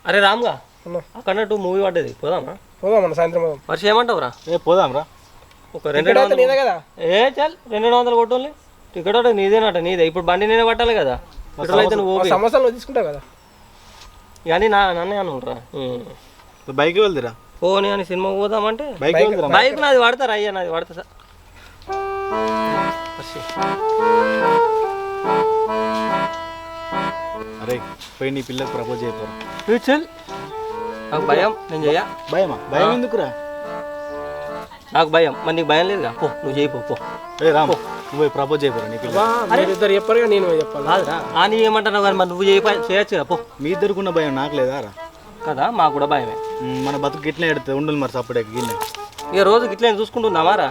అరే రామ్గా అక్కడ two movie పడ్డది పోదామా? పోదామన్న సాయంత్రం పోదాం. వర్షం ఏమంటావురా? పోదాంరా. ఒక 200 నీదే కదా? చాలు 200 కొట్టుల్ని. టికెట్ ఒకటి నీదేనట. నీదే. ఇప్పుడు బండి నేనే పట్టాలి కదా. పెట్రోల్ అయితే నువ్వు సంవత్సరాలు తీసుకుంటావు కదా. కానీ నన్నే అనురా బైక్ వెళ్తురా పోనీ అని సినిమాకి పోదామంటే బైక్ నాది వాడతారా? అయ్యా నాది వాడతా సార్. అరే పోయి నీ పిల్లకి ప్రపోజ్ చేయపోరా. చల్ నాకు భయం. నేను చెయ్య. భయమా? భయం ఎందుకురా? నాకు భయం. మరి నీకు భయం లేదుగా? పో నువ్వు చేయిపో. పో రాము నువ్వు ప్రపోజ్ చేయపోరా నీ పిల్ల. ఇద్దరు చెప్పారు నేను చెప్పాలి కాదురా. అని ఏమంటున్నావు కానీ మరి నువ్వు చేయొచ్చు కదా. పో. మీ ఇద్దరుకున్న భయం నాకు లేదా రా? కదా మాకు కూడా భయమే. మన బతుకు గిట్లనే ఎడుతుంది ఉండాలి మరి సపడే గిన్నె. ఇక రోజు గిట్లే చూసుకుంటున్నావారా?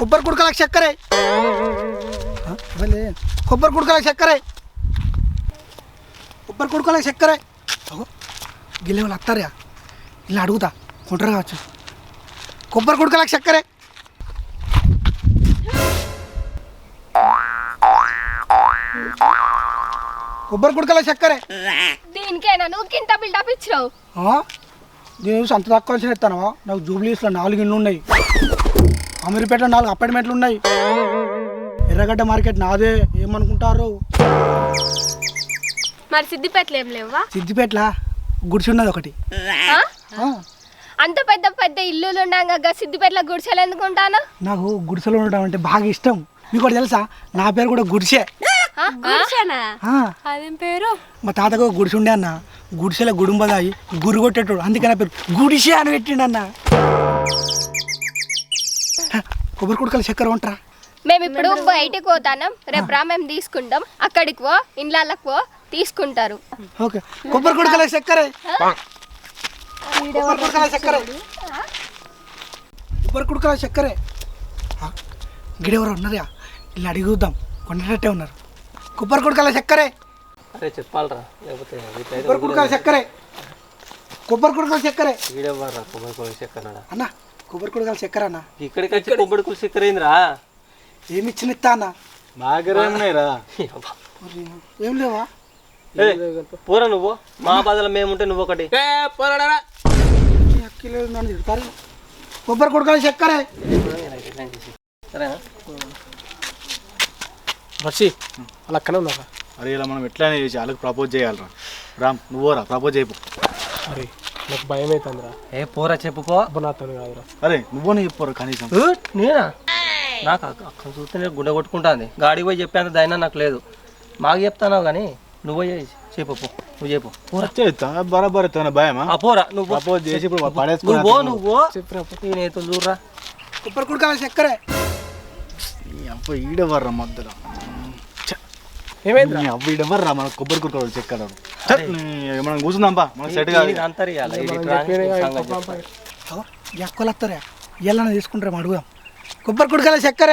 కొబ్బరి కుడకలకు చక్కరే. కొబ్బరి కుడకలకు చక్కరే. కొబ్బరి కుడకలకు చక్కరే. గిల్లే వాళ్ళు వస్తారా? ఇలా అడుగుతా కొంటారు కావచ్చు. కొబ్బరి కుడకలకు చక్కరే. కొబ్బరి కుడకలకు చక్కరే. దీనికేనా నువ్వు కింద బిల్డప్ ఇచ్చినావు? నేను అంత తక్కువ అంచనా ఇస్తానవా? నాకు జూబ్లీస్లో 4 ఇళ్ళు ఉన్నాయి. అమీర్పేటలో 4 అపార్ట్మెంట్లు ఉన్నాయి. ఎర్రగడ్డ మార్కెట్ నాదే. ఏమనుకుంటారు? మరి సిద్దిపేటలో ఏం లేవా? సిద్దిపేటలా గుడిసి ఉన్నది ఒకటి. అంత పెద్ద పెద్ద ఇల్లులు ఉండగా సిద్దిపేటలో గుడిసెలు ఎందుకుంటాను? నాకు గుడిసెలో ఉండడం అంటే బాగా ఇష్టం. మీకు కూడా తెలుసా? నా పేరు కూడా గుడిసే. అదేం పేరు? మా తాతకు గుడిసె ఉండే అన్న. గుడిసెలో గుడుంబదాయి గురు కొట్టేటోడు. అందుకే నా పేరు గుడిసే అని పెట్టిండు అన్న. కొబ్బరి కుడకలు చక్కెర ఉంటారా? మేము ఇప్పుడు బయటికి పోతాం. రేపు రా మేము తీసుకుంటాం. అక్కడికి పో, ఇండ్లకి పో, తీసుకుంటారు. ఓకే. కొబ్బరి కుడకల చక్కెర. కొబ్బరి కుడకల చక్కెర. కొబ్బరి కుడకల చక్కెర. గిడెవరు ఉన్నారా? ఇలా అడిగి చూద్దాం. కొనేటట్టే ఉన్నారు. కొబ్బరి కుడకల చక్కెర. అరే చెప్పాలరా లేకపోతే కొబ్బరి కుడకల చక్కెర. కొబ్బరి కుడకల చక్కెర. కొబ్బరి చక్కెర అన్న. కొబ్బరి కుడకల చక్కెర అన్న. ఇక్కడికి వచ్చి కొబ్బరి కుల చక్కెర ఏందిరా? ఏమి ఇచ్చిన ఇస్తా అన్న. నాగరేమన్నాయిరా? ఏం లేవా? పోరా నువ్వు. మా బాధలో మేముంటే నువ్వు ఒకటి. నన్ను తిడతారు. కొబ్బరి కుడకల చక్కెర. వర్షి అలా అక్కనే ఉన్నా. అరే ఇలా మనం ఎట్లయినా చేసి వాళ్ళకి ప్రపోజ్ చేయాలరా. రామ్ నువ్వురా ప్రపోజ్ చేయపు. అరే నాకు భయం అవుతుందిరా. పోరా చెప్పుకో. నాతో కాదురా. అరే నువ్వు చెప్పరు కనీసం. నేనా? నాకు అక్కడ చూస్తే గుండె కొట్టుకుంటుంది. గాడికి పోయి చెప్పేంత ధైర్యం నాకు లేదు. మాకు చెప్తాను కానీ నువ్వు చెప్పు. నువ్వు చెప్పు. బరాబర్ భయమా? పోరా నువ్వు ప్రపోజ్ చేసి ఇప్పుడు నువ్వు నేనైతే చూడరా. కొబ్బరి కుడకల చక్కెర. అబ్బా ఈడెవర్రా మధ్యలో. ఏమైంది అవ్వ ఈడెవర్రా? మన కొబ్బరి కుడకలు చెక్కడు. మనం కూర్చుందాంపా. మనకు సెట్ కాదు. ఎక్కలు వస్తారా? ఎలా తీసుకుంటారా? అడుగుదాం. కొబ్బరి కుడకల చక్కెర.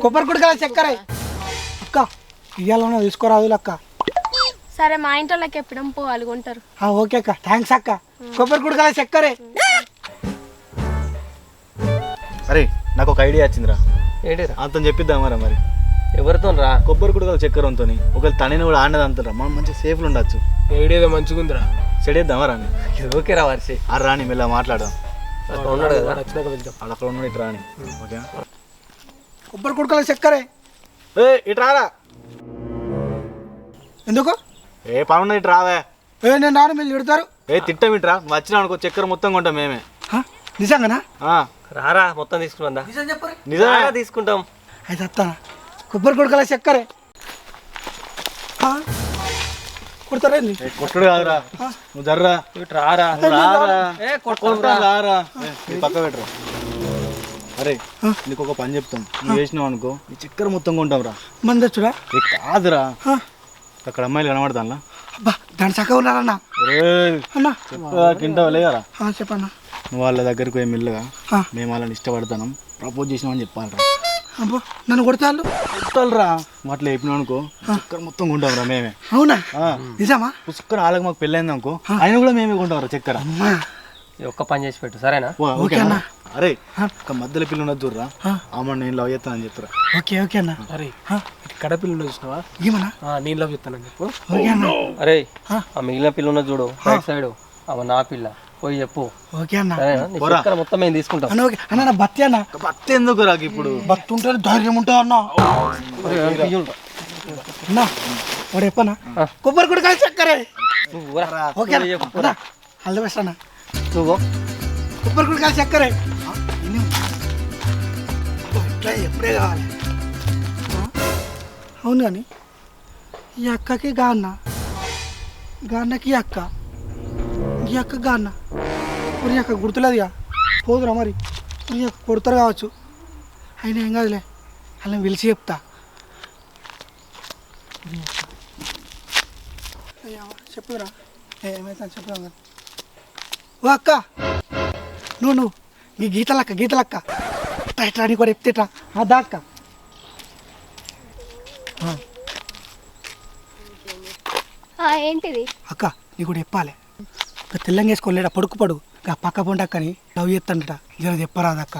కొబ్బరి కుడకల చక్కెర. అక్క ఇయ్యాలన్నా తీసుకోరాదు అక్క. సరే మా ఇంట్లోకి ఎప్పుడు పోవాలి కొంటారు. ఓకే అక్క. థ్యాంక్స్ అక్క. కొబ్బరి కుడకల చక్కెర. అరే నాకు ఒక ఐడియా వచ్చిందిరా. ఏంటిరా? అంత చెప్పిద్దామరా మరి. ఎవరితో రా? కొబ్బరి కుడకల చక్కెర అంతని ఒకవేళ తనని కూడా ఆడినది అంటారా. మనం మంచిగా సేఫ్లు ఉండొచ్చు. ఐడియా మంచిగా ఉందిరా. చెడేద్దామా రాని? ఓకే రా వర్షి. రాని మెల్ల మాట్లాడదాం. ఉన్నాడు కదా అక్కడ ఉన్నాడు. ఇటు రాని. ఓకే. కొబ్బరి కుడకల చక్కెర. ఇటు రారా. ఎందుకు? పని ఉన్నది ఇటు రావే. నేను రాను. మీరు తిడతారు. తిట్టం ఇట్రా. వచ్చినా అనుకో చక్కెర మొత్తం కొంటాం మేమే. నిజంగానా? రారా మొత్తం తీసుకుందా? నిజంగా తీసుకుంటాం. అయితే వస్తానా? కొబ్బరి కుడకల చక్కెర. కొడతారేంది? కొట్టుడు కాదురా. నువ్వు జర్రా. ఇటు రారా. రారా పక్క పెట్టరా. అరే నీకు ఒక పని చెప్తాం. నువ్వు చేసినావు అనుకో ఈ చక్కెర మొత్తం కొంటాం రా. మంది వచ్చురా? కాదురా అక్కడ అమ్మాయిలు కనబడతాను అబ్బా దాని చక్కగా ఉన్నారన్న అన్న తింటావా లేదరా చెప్పన్నా నువ్వు వాళ్ళ దగ్గరికి పోయి మెల్లగా ఆ. మేము వాళ్ళని ఇష్టపడతాను ప్రపోజ్ చేసినామని చెప్పాలరా అబ్బో నన్ను కొడతాళ్ళు కొట్టాలరా అట్లా చెప్పినావు అనుకో చక్కెర మొత్తం కొంటాంరా మేమే అవునా ఆ. నిజమా పుష్కర వాళ్ళకి మాకు పెళ్ళైంది అనుకో ఆయన కూడా మేమే కొంటాంరా చక్కెర అమ్మా ఈ ఒక్క పని చేసి పెట్టు సరేనా ఓకేనా అరే ఒక మధ్యలో పిల్ల ఉన్నది చూడరా ఆమె నేను లవ్ చేస్తానని చెప్తారా ఓకే ఓకే అన్న అరే కడపిల్లు చూసినావా ఏమన్నా నేను లవ్ చెప్తానని చెప్పు ఓకే అన్న అరే ఆ మిగిలిన పిల్ల ఉన్నది చూడు రైట్ సైడ్ అవ నా పిల్ల పోయి చెప్పు ఓకే అన్న సరేనా నీ చక్కెర మొత్తం మేము తీసుకుంటాం అన్న ఓకే అన్న నా బత్తి అన్న బత్త ఎందుకు రాకు ఇప్పుడు బత్తి ఉంటే ధైర్యం ఉంటుంది అన్న అన్న వాడు చెప్పనా కొబ్బరి కూడా కలిసి చక్కరే నువ్వు రా. ఓకే అన్న ఆల్ ది బెస్ట్ అన్న నువ్వు కొబ్బరి కూడా కలిసి చక్కరే ఇట్లా ఎప్పుడే కావాలి అవును కానీ ఈ అక్కకి గాన్నకి ఈ అక్క గాన్న మరి అక్క గుర్తులేదుగా పోదురా మరి మరి అక్క కొడతారు కావచ్చు అయినా ఏం కాదులే అలా పిలిచి చెప్తా చెప్పురా ఏమైతే చెప్పుదాం కదా ఓ అక్క నువ్వు ఈ గీతలక్క ఇట్లా నీ కూడా చెప్తేట్రా అదా అక్క ఏంటిది అక్క నీ కూడా చెప్పాలి ఇక తెల్లంగా వేసుకోలేడా పడు ఇక పక్క పొండి అక్కని లవ్ చేస్తాడట జర చెప్పరాదు అక్క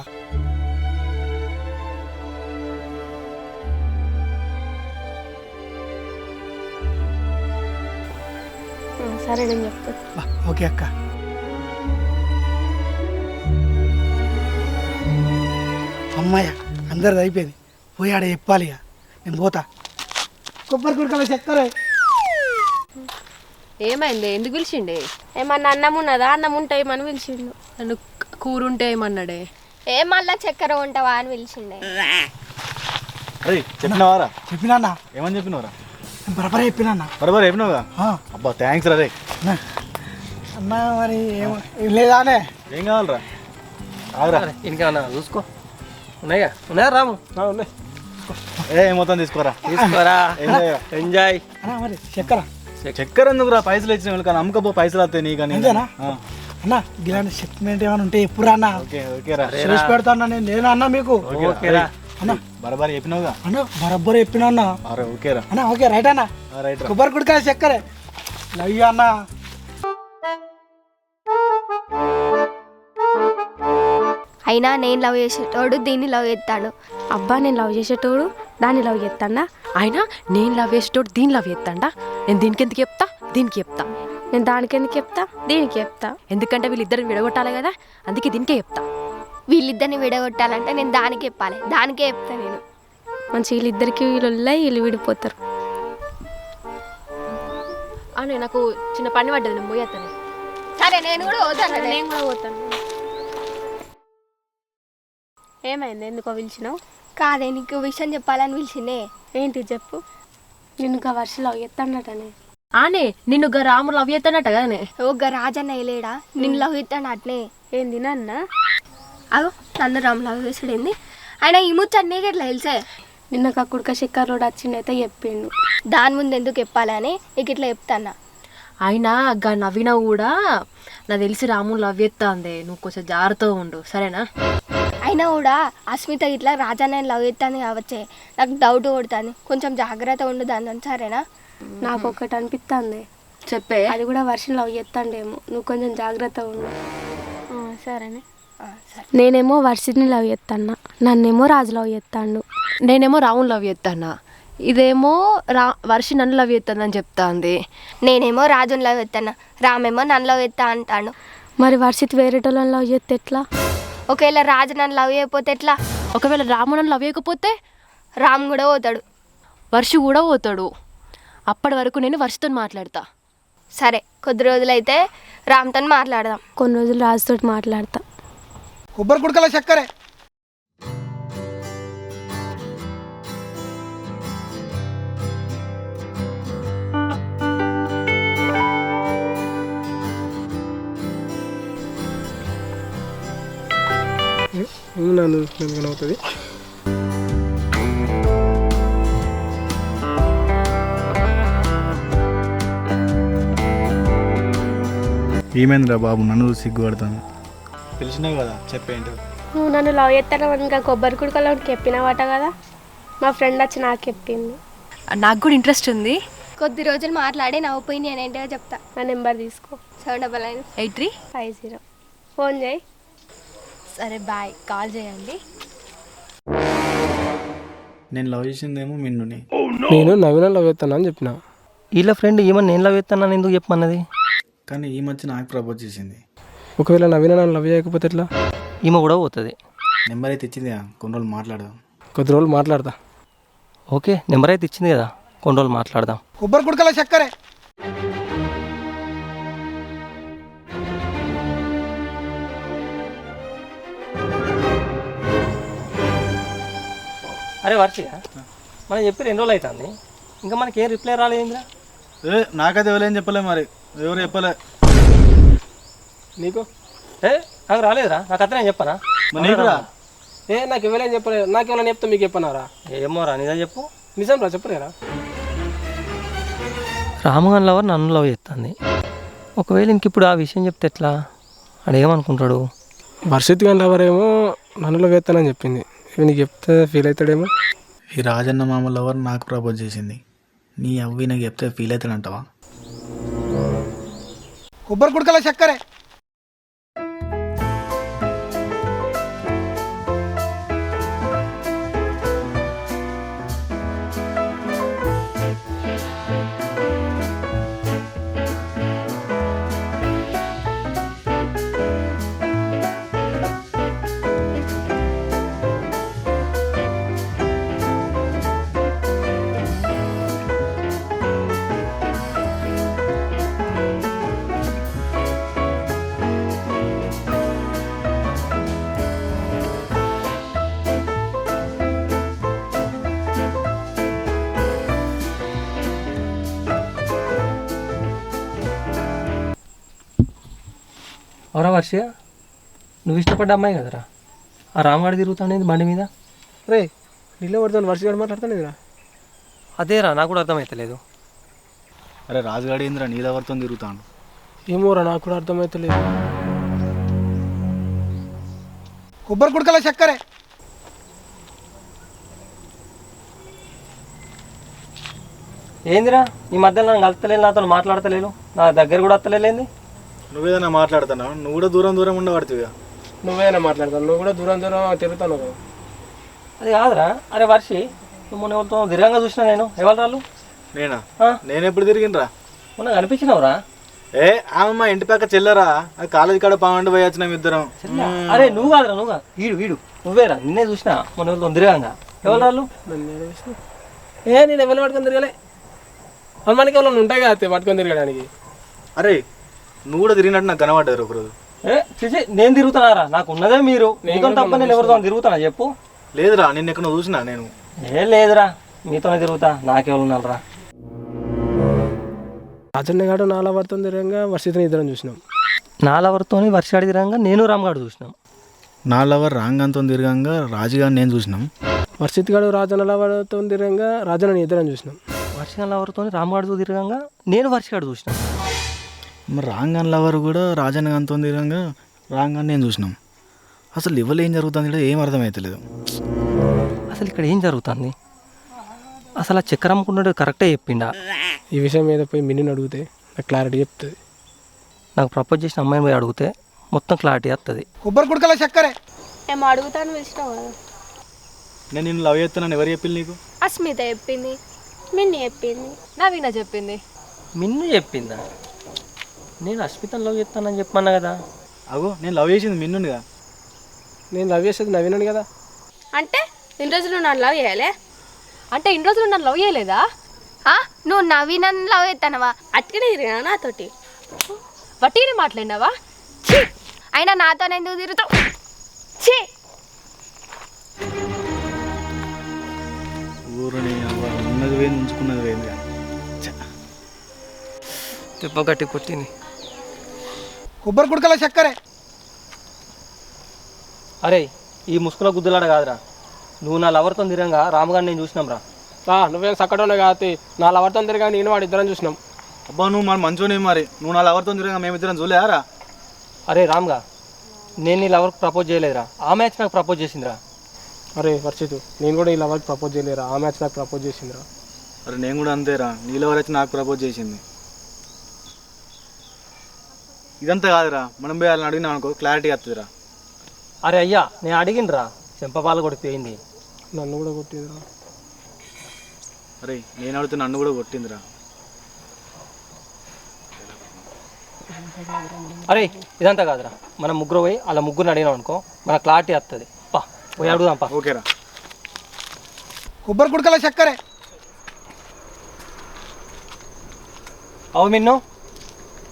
సరే నేను చెప్తా ఓకే అక్క అమ్మాయ అందరిది అయిపోయింది పోయి ఆడ చెప్పాలి ఇక నేను పోతా కొబ్బరి కుడకల చక్కరే ఏమైంది ఎందుకు పిలిచిండే ఏమన్నా అన్నం ఉన్నదా అన్నం ఉంటాయి మనం పిలిచిండు నన్ను కూర ఉంటే ఏమన్నాడే ఏ మళ్ళా చక్కెర ఉంటావా అని పిలిచిండే అరే చెప్పినావారా చెప్పినా ఏమని చెప్పినవరా బరబరే చెప్పినా బరాబర్ చెప్పినావుగా అబ్బా థ్యాంక్స్ రా రే అన్న మరి ఏం లేదానే ఏం కావాలరా ఆగరా ఇంకేమన్నా చూసుకో ఉన్నాయా రాము ఉన్నాయి ఏ మొత్తం తీసుకోరా తీసుకోరా ఎంజాయ్ అన్న మరి చక్కర చక్కెర ఎందుకురా పైసలు ఇచ్చిన కానీ అమ్మకపో పైసలు వస్తాయి నీ కానీ అంతేనా అన్న ఇలాంటి సెటిల్మెంట్ ఏమైనా ఉంటే ఎప్పుడు అన్న ఓకే ఓకేరా చేసి పెడతా అన్న నేను అన్న మీకు ఓకేరా అన్న బరాబర్ చెప్పినావుగా అన్న బరబ్బరు చెప్పినా అన్న అరే ఓకేరా అన్న ఓకే రైట్ అన్న రైట్ రా కొబ్బరి కుడకాయ చక్కరే లవ్ యూ అన్న అయినా నేను లవ్ చేసేటోడు దీన్ని లవ్ చేస్తాడు అబ్బా నేను లవ్ చేసేటోడు దాన్ని లవ్ చేస్తాడా అయినా నేను లవ్ చేసేటోడు దీని లవ్ చేస్తాడా నేను దీనికి ఎందుకు చెప్తా దీనికి చెప్తా నేను దానికి ఎందుకు చెప్తా దీనికి చెప్తా ఎందుకంటే వీళ్ళిద్దరిని విడగొట్టాలి కదా అందుకే దీనికే చెప్తా వీళ్ళిద్దరిని విడగొట్టాలంటే నేను దానికి చెప్పాలి దానికే చెప్తా నేను మంచి వీళ్ళిద్దరికి వీళ్ళు వీళ్ళు విడిపోతారు అవును నాకు చిన్న పని పడ్డది నేను పోయేస్తాను సరే నేను కూడా పోతాను నేను కూడా పోతాను ఏమైంది ఎందుకో పిలిచినావు కాదే నీకు విషయం చెప్పాలని పిలిచిందే ఏంటి చెప్పు నిన్ను గా వర్ష లవ్ చేస్తాడటనే ఆనే నిన్ను రాము లవ్ చేస్తానట కదనే ఒక రాజన్న వేయలేడా నిన్ను లవ్ చేస్తాను అట్నే ఏంది నాన్న అగో నన్ను రామ్ లవ్ చేసాడేంది ఆయన ఈ ముచ్చట నీకు ఎట్లా తెలిసే నిన్న కుడక శిఖర్ రోడ్ వచ్చిండైతే చెప్పిండు దాని ముందు ఎందుకు చెప్పాలని నీకు ఇట్లా చెప్తాన్నా అయినా గా నవ్వినా కూడా నాకు తెలిసి రాము లవ్ చేస్తాంది నువ్వు కొంచెం జాగ్రత్తగా ఉండు సరేనా అయినా కూడా అస్మిత ఇట్లా రాజన్న లవ్ చేస్తాను కావచ్చే నాకు డౌట్ కొడుతుంది కొంచెం జాగ్రత్త ఉండు దాని సరేనా నాకు ఒకటి అనిపిస్తుంది చెప్పే అది కూడా వర్షం లవ్ చేస్తాండేమో నువ్వు కొంచెం జాగ్రత్త ఉండు సరేనే సరే నేనేమో వర్షిని లవ్ చేస్తాను నన్నేమో రాజు లవ్ చేస్తాడు నేనేమో రాముని లవ్ చేస్తానా ఇదేమో వర్షి నన్ను లవ్ చేస్తుందని చెప్తాంది నేనేమో రాజుని లవ్ చేస్తాను రామేమో నన్ను లవ్ చేస్తా అంటాను మరి వర్షిత్ వేరేటోళ్ళని లవ్ చేస్తే ఎట్లా ఒకవేళ రాజు నన్ను లవ్ చేయకపోతే ఎట్లా ఒకవేళ రాము నన్ను లవ్ చేయకపోతే రామ్ కూడా పోతాడు వర్షి కూడా పోతాడు అప్పటి వరకు నేను వర్షితో మాట్లాడతా సరే కొద్ది రోజులైతే రామ్తో మాట్లాడదాం కొన్ని రోజులు రాజుతో మాట్లాడతా కొబ్బరి కుడకల చక్కరే నన్ను అవుతుంది ఏమైందిరా బాబు నన్ను సిగ్గుపడతాను తెలిసినావు కదా చెప్పేంటి నువ్వు నన్ను లవ్ చేస్తాను ఇంకా కొబ్బరి కుడుకలో చెప్పినవాట కదా మా ఫ్రెండ్ వచ్చి నాకు చెప్పింది. నాకు కూడా ఇంట్రెస్ట్ ఉంది. కొద్ది రోజులు మాట్లాడి నా ఒపీనియన్ ఏంటో చెప్తా. నా నెంబర్ తీసుకో 799 8350. ఫోన్ చేయి. సరే బాయ్, కాల్ చేయండి. నేను లవ్ చేసిందేమో మిన్నుని. నేను నవీన లవ్ చేస్తాను అని చెప్పిన. వీళ్ళ ఫ్రెండ్ ఏమన్నా నేను లవ్ చేస్తాను ఎందుకు చెప్పమన్నది? కానీ ఈ మధ్య నాకు ప్రపోజ్ చేసింది. ఒకవేళ నవీన నన్ను లవ్ చేయకపోతే ఎట్లా? ఈమె కూడా పోతుంది. నెంబర్ అయితే ఇచ్చింది కొన్ని రోజులు మాట్లాడదాం. కొద్ది రోజులు మాట్లాడతా. ఓకే, నెంబర్ అయితే ఇచ్చింది కదా, కొన్ని రోజులు మాట్లాడదాం. కొబ్బరి కుడకల చక్కరే. అరే వర్షిక, మనం చెప్పి 2 రోజులు అవుతుంది, ఇంకా మనకి ఏం రిప్లై రాలేదురా? నాకైతే ఎవరేం చెప్పలే, మరి ఎవరు చెప్పలే నీకు? నాకు రాలేదురా, నాకు అతనే చెప్పనా? నాకు ఎవరైనా చెప్పలేదు. నాకు ఎవరైనా చెప్తా మీకు చెప్పనారా? ఏమోరా, నిజం చెప్పు. నిజం రా, చెప్పలేరా? రాముగాని లవర్ నన్ను లవ్ చేస్తుంది. ఒకవేళ ఇంక ఇప్పుడు ఆ విషయం చెప్తే ఎట్లా? అడేమనుకుంటాడు? వర్షిత్ గాని లవర్ ఏమో నన్ను లవ్ చేస్తానని చెప్పింది. నీకు చెప్తే ఫీల్ అవుతాడేమో. ఈ రాజన్న మామ లవర్ నాకు ప్రపోజ్ చేసింది. నీ అవ్వి నాకు చెప్తే ఫీల్ అవుతాడంటావా? కొబ్బరి కుడకల చక్కరే. అవురా వర్షిక, నువ్వు ఇష్టపడ్డ అమ్మాయి కదరా ఆ రామగాడు తిరుగుతానేది బండి మీద? రే నీళ్ళే పడుతాను, వర్ష గారు మాట్లాడతాను ఇదిరా. అదేరా, నాకు కూడా అర్థమవుతలేదు. అరే రాజుగాడు ఏందిరా నీ లవర్తో తిరుగుతాను? ఏమోరా, నాకు కూడా అర్థమవుతలేదు. కొబ్బరి కుడకల చక్కరే. ఏందిరా ఈ మధ్యలో నన్ను కలుస్తలేదు, నాతో మాట్లాడతలేను, నా దగ్గర కూడా వస్తలేంది? నువ్వేదైనా మాట్లాడుతున్నావు? నువ్వు కూడా దూరం దూరం ఉండబడుతుంది. నువ్వేనా మాట్లాడతాను? నువ్వు కూడా దూరం దూరం తిరుగుతాను కదా. అది కాదురా. అరే వర్షి, నువ్వు మొన్న ఎవరితో దిరంగా చూసినా నేను. ఎవరు రాళ్ళు? నేనా? నేను ఎప్పుడు తిరిగినరా? మొన్న కనిపించినావురా. ఆమె ఇంటి పక్క చెల్లరా, కాలేజీ కాడ పావండి పోయి వచ్చినాం ఇద్దరం. అరే నువ్వు కాదురా, నువ్వు కాదు, వీడు నువ్వేరా, నిన్నే చూసినా మొన్న ఎవరితో దిరంగా. ఎవరు రాళ్ళు? నేను ఎవరు పట్టుకొని తిరగలే. మనకి ఎవరైనా ఉంటాయి కదా పట్టుకొని తిరగడానికి. అరే నువ్వు కూడా తిరిగినట్టు నాకు కనబడ్డారు ఒకరోజు. నేను తిరుగుతున్నారా? నాకు ఉన్నదే మీరు. నీతో తప్ప నేను ఎవరితో తిరుగుతానా చెప్పు? లేదురా, నిన్న ఎక్కడ చూసినా నేను. లేదురా, మీతోనే తిరుగుతా, నాకెవరు ఉన్నారా? రాజన్న గారు నాలా పడుతుంది తిరగంగా, వర్షితని ఇద్దరం చూసినాం. నాలెవరితోని వర్షాడి తిరంగా నేను రామ్గాడు చూసినాం. నా లవర్ రాంగంతో తిరగంగా రాజుగారిని నేను చూసినాం. వర్షిత్ గారు రాజన్న లవర్తో తిరగంగా రాజన్న ఇద్దరం చూసినాం. వర్షం లవర్తో రామ్గాడితో తిరగంగా నేను వర్షగాడు చూసినాం. మరి రాంగన్ లవర్ కూడా రాజన్న గంతో తిరగంగా రాంగన్ నేను చూసినాం. అసలు ఇవ్వలు ఏం జరుగుతుంది ఇక్కడ ఏం అర్థమవుతలేదు. అసలు ఇక్కడ ఏం జరుగుతుంది? అసలు ఆ చక్కెర అమ్ముకున్నాడు కరెక్టే చెప్పిండా? ఈ విషయం మీద పోయి మిన్నీని అడిగితే నాకు క్లారిటీ చెప్తుంది. నాకు ప్రపోజ్ చేసిన అమ్మాయిని పోయి అడిగితే మొత్తం క్లారిటీ వస్తుంది. కొబ్బరి కుడకల చక్కరే. ఏమో అడుగుతాను పిలిచినావు కదా. నేను నిన్ను లవ్ చేస్తున్నాను ఎవరు చెప్పింది నీకు? అస్మిత చెప్పింది, మిన్ని చెప్పింది, నవీన చెప్పింది. మిన్ను చెప్పిందా? నేను అస్మితను లవ్ చేస్తానని చెప్పమన్నా కదా. అగో నేను లవ్ చేసింది మిన్నునిగా. నేను లవ్ చేసేది నవీనని కదా. అంటే ఇన్ని రోజులు నన్ను లవ్ చేయాలి అంటే ఇన్ని రోజులు నన్ను లవ్ చేయలేదా? నువ్వు నవీనని లవ్ చేస్తానవా? అట్టినే తిరిగినా నాతోటి. వట్టిని మాట్లాడినావా? అయినా నాతో ఎందుకు తిరుగుతావు? ఛీ, ఊరుని ఉన్నది వేయింది ఉంచుకున్నది వేయింది. దెబ్బ గట్టి కొట్టింది. కొబ్బరి కుడకల చక్కరే. అరే ఈ ముసుకుల గుద్దులాడ కాదురా, నువ్వు నా లవర్తో తిరంగా రామగారిని నేను చూసినాం రా. నువ్వేం సక్కడోనే కాదు, నా లవర్తో తిరగా నేను వాడు ఇద్దరం చూసినాం. అబ్బా నువ్వు మన మంచోనే మరి నువ్వు నా ఎవరితో తిరిగా మేమిద్దరం చూడలేరా? అరే రామ్గా, నేను నీ లవర్కి ప్రపోజ్ చేయలేదురా, ఆ మ్యాచ్ నాకు ప్రపోజ్ చేసిందిరా. అరే వర్షిత్, నేను కూడా ఈ లవర్కి ప్రపోజ్ చేయలేరా, ఆ మ్యాచ్ నాకు ప్రపోజ్ చేసిందిరా. అరే నేను కూడా అంతేరా, నీలో వచ్చి నాకు ప్రపోజ్ చేసింది. ఇదంతా కాదురా, మనం పోయి వాళ్ళని అడిగినా అనుకో క్లారిటీ వస్తుందిరా. అరే అయ్యా, నేను అడిగినరా, చెంపపాలు కొడిపోయింది. నన్ను కూడా కొట్టిందిరా. అరే నేను అడిగితే నన్ను కూడా కొట్టిందిరా. అరే ఇదంతా కాదురా, మనం ముగ్గురు పోయి అలా ముగ్గురిని అడిగినాం అనుకో మన క్లారిటీ వస్తుంది. పా పోయి అడుగుదాం పా. ఓకేరా. కొబ్బరి కుడకల చక్కరే. అవు మిన్ను,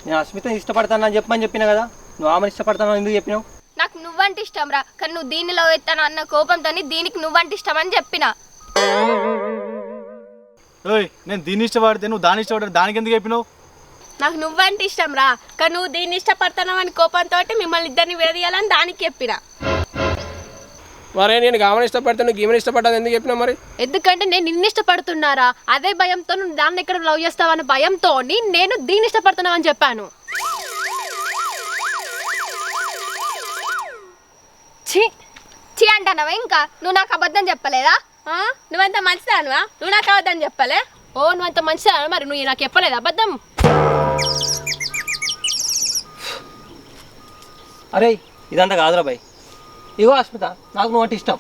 నేను అస్మితని ఇష్టపడతానని చెప్పినా కదా, నువ్వు ఆమెను ఇష్టపడతానని ఎందుకు చెప్పినావు? నాకు నువ్వంటే ఇష్టం రా, కానీ నువ్వు దీన్ని లవ్ ఎత్తాను అన్న కోపంతో దీనికి నువ్వంటే ఇష్టం అని చెప్పిన. ఓయ్ నేను దీన్ని ఇష్టపడితే నువ్వు దాన్ని ఇష్టపడితే దానికి ఎందుకు చెప్పినావు? నాకు నువ్వంటే ఇష్టం రా, కానీ నువ్వు దీన్ని ఇష్టపడుతున్నావు అని కోపంతో మిమ్మల్ని ఇద్దరిని విడదీయాలని దానికి చెప్పిన. మరే నేను ఆమెను ఇష్టపడితే నువ్వు ఈమెను ఇష్టపడ్డాను ఎందుకు చెప్పినా మరి? ఎందుకంటే నేను నిన్ను ఇష్టపడుతున్నారా, అదే భయంతో నువ్వు దాన్ని ఎక్కడ లవ్ చేస్తావన్న భయంతో నేను దీన్ని ఇష్టపడుతున్నావని చెప్పాను. ఛీ ఛీ అంటానవా? ఇంకా నువ్వు నాకు అబద్ధం చెప్పలేదా? నువ్వంత మంచిదానువా? నువ్వు నాకు అవద్దని చెప్పలే. ఓ నువ్వు అంత మంచిదా, మరి నువ్వు నాకు చెప్పలేదు అబద్ధం. అరే ఇదంతా కాదురా బాయ్. ఇగో అస్మిత, నాకు నువ్వు అంటే ఇష్టం.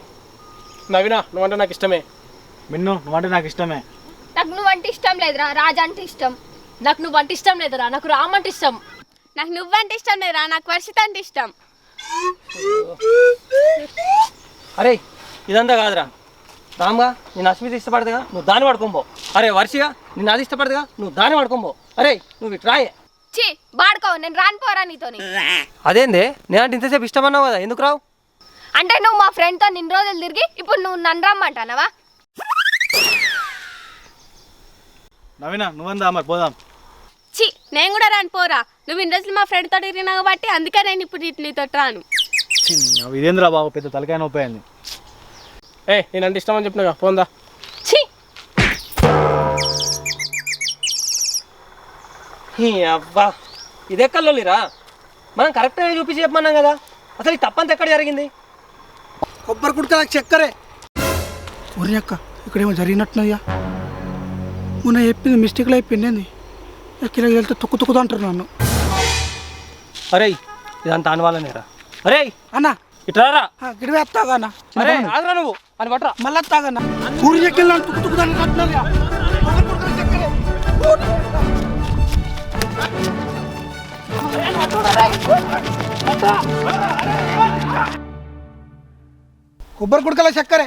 నవీనా, నువ్వంటే నాకు ఇష్టమే. మిన్ను నువ్వంటే నాకు ఇష్టమే. నాకు నువ్వంటే ఇష్టం లేదురా, రాజా అంటే ఇష్టం. నాకు నువ్వు అంటే ఇష్టం లేదురా, నాకు రామ్ అంటే ఇష్టం. నాకు నువ్వంటే ఇష్టం లేదురా, నాకు వర్షిత అంటే ఇష్టం. అరే ఇదంతా కాదురా, రామ్గా నేను అస్మిత ఇష్టపడదుగా, నువ్వు దాన్ని పడుకోబో. అరే వర్షిగా నేను అది ఇష్టపడదుగా, నువ్వు దాన్ని పడుకోబో. అరే నువ్వు ఇటు రాయే. ఛీ బాడుకో, నేను రాను పోరా నీతోని. అదేందే నేనంటే ఇంతసేపు ఇష్టం అన్నావు కదా, ఎందుకు రావు? అంటే నువ్వు మా ఫ్రెండ్తో ఇన్ని రోజులు తిరిగి ఇప్పుడు నువ్వు నన్ను రమ్మంటానవా? నవీనా నువ్వందా మరి పోదాం. ఛీ నేను కూడా రాను పోరా, నువ్వు ఇన్ని రోజులు మా ఫ్రెండ్ తోటి తిరిగినావు కాబట్టి అందుకే నేను ఇప్పుడు నీతో రాను. ఇదేంద్రా బాబు పెద్ద తలకాయ నొప్పి అయింది. నేనంటే ఇష్టం అని చెప్పినా పోందా. ఛీ అబ్బా ఇది ఎక్కర్లోరా, మనం కరెక్ట్గా చూపించి చెప్పమన్నాం కదా, అసలు ఈ తప్పంత ఎక్కడ జరిగింది? కొబ్బరి కుడకల చక్కరే. ఒరి అక్క ఇక్కడేమో జరిగినట్టునయ్యా. మొన్న చెప్పింది మిస్టేక్లో అయిపోయింది. కిలో వెళ్తే తొక్కుతూ అంటారు నన్ను. అరే ఇదంతా అనువాలనేరా. అరే అన్నా ఇట్రారా. గిడివే వస్తాగా అన్న. అరే ఆగరా నువ్వు అని పట్టరా. మళ్ళీ వస్తాగన్నా. ఊరి చెక్కిల్ నన్ను తొక్కుతూ అంటున్నారుగా. కొబ్బరి కుడకల చక్కరే. కొబ్బరి కుడకల చక్కరే.